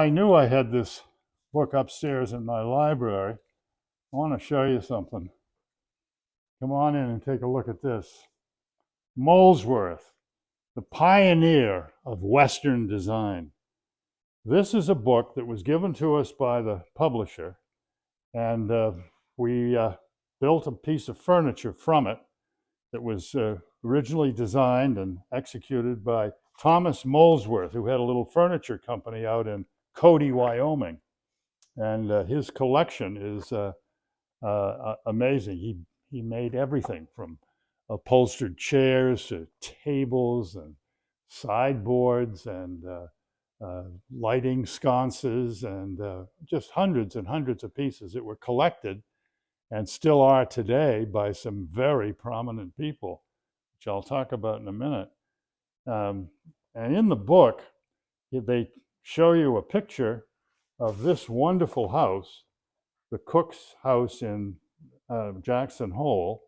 I knew I had this book upstairs in my library. I want to show you something. Come on in and take a look at this. Molesworth, the pioneer of Western design. This is a book that was given to us by the publisher, and we built a piece of furniture from it that was originally designed and executed by Thomas Molesworth, who had a little furniture company out in Cody, Wyoming. And his collection is amazing. He made everything from upholstered chairs to tables and sideboards and lighting sconces and just hundreds and hundreds of pieces that were collected and still are today by some very prominent people, which I'll talk about in a minute. And in the book, they show you a picture of this wonderful house, the Cook's house in Jackson Hole.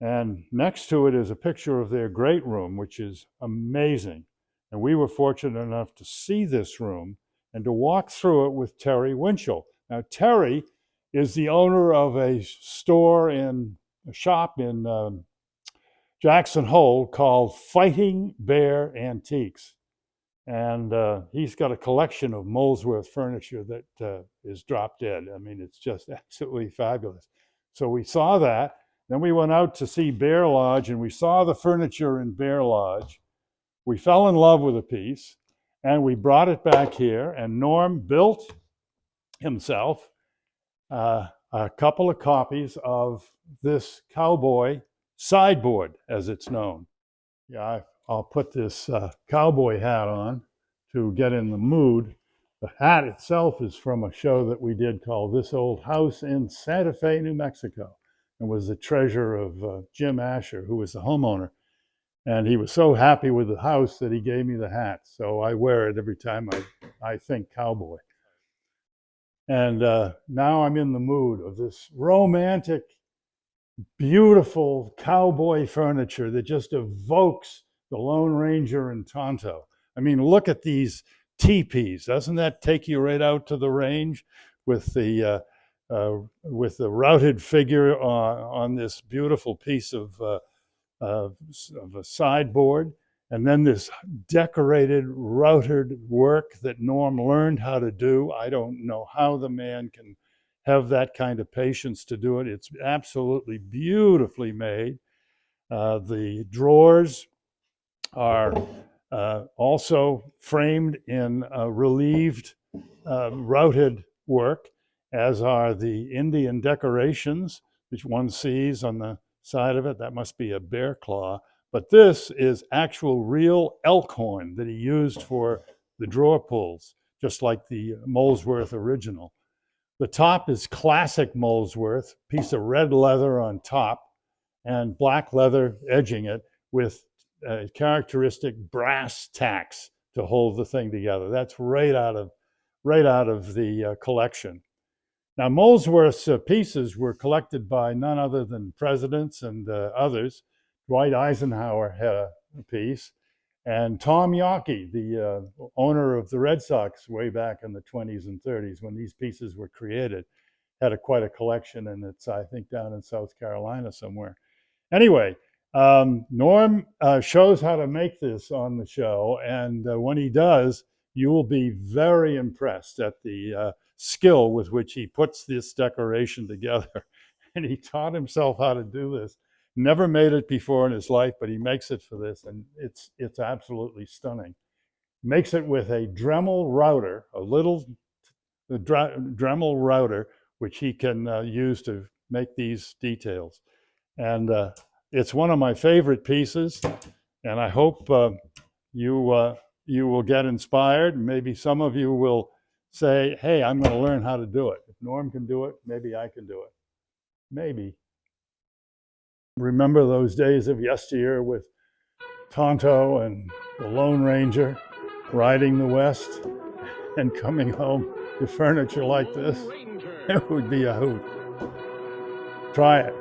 And next to it is a picture of their great room, which is amazing. And we were fortunate enough to see this room and to walk through it with Terry Winchell. Now, Terry is the owner of a shop in Jackson Hole called Fighting Bear Antiques. And he's got a collection of Molesworth furniture that is drop dead. I mean, it's just absolutely fabulous. So we saw that. Then we went out to see Bear Lodge, and we saw the furniture in Bear Lodge. We fell in love with a piece, and we brought it back here, and Norm built himself a couple of copies of this Cowboy Sideboard, as it's known. Yeah, I'll put this cowboy hat on to get in the mood. The hat itself is from a show that we did called This Old House in Santa Fe, New Mexico, and was the treasure of Jim Asher, who was the homeowner. And he was so happy with the house that he gave me the hat. So I wear it every time I think cowboy. And now I'm in the mood of this romantic, beautiful cowboy furniture that just evokes the Lone Ranger and Tonto. I mean, look at these teepees. Doesn't that take you right out to the range with the routed figure on this beautiful piece of a sideboard, and then this decorated routed work that Norm learned how to do. I don't know how the man can have that kind of patience to do it. It's absolutely beautifully made. The drawers are also framed in relieved routed work, as are the Indian decorations, which one sees on the side of it. That must be a bear claw. But this is actual real elk horn that he used for the drawer pulls, just like the Molesworth original. The top is classic Molesworth, piece of red leather on top and black leather edging it with characteristic brass tacks to hold the thing together. That's right out of the collection. Now, Molesworth's pieces were collected by none other than presidents and others. Dwight Eisenhower had a piece, and Tom Yankee, the owner of the Red Sox way back in the 20s and 30s when these pieces were created, had quite a collection, and it's, I think, down in South Carolina somewhere. Anyway, Norm shows how to make this on the show, and when he does, you will be very impressed at the skill with which he puts this decoration together. And he taught himself how to do this. Never made it before in his life, but he makes it for this, and it's absolutely stunning. Makes it with a Dremel router, a little Dremel router, which he can use to make these details. And it's one of my favorite pieces, and I hope you will get inspired. Maybe some of you will say, hey, I'm going to learn how to do it. If Norm can do it, maybe I can do it. Maybe. Remember those days of yesteryear with Tonto and the Lone Ranger riding the West and coming home to furniture like this? It would be a hoot. Try it.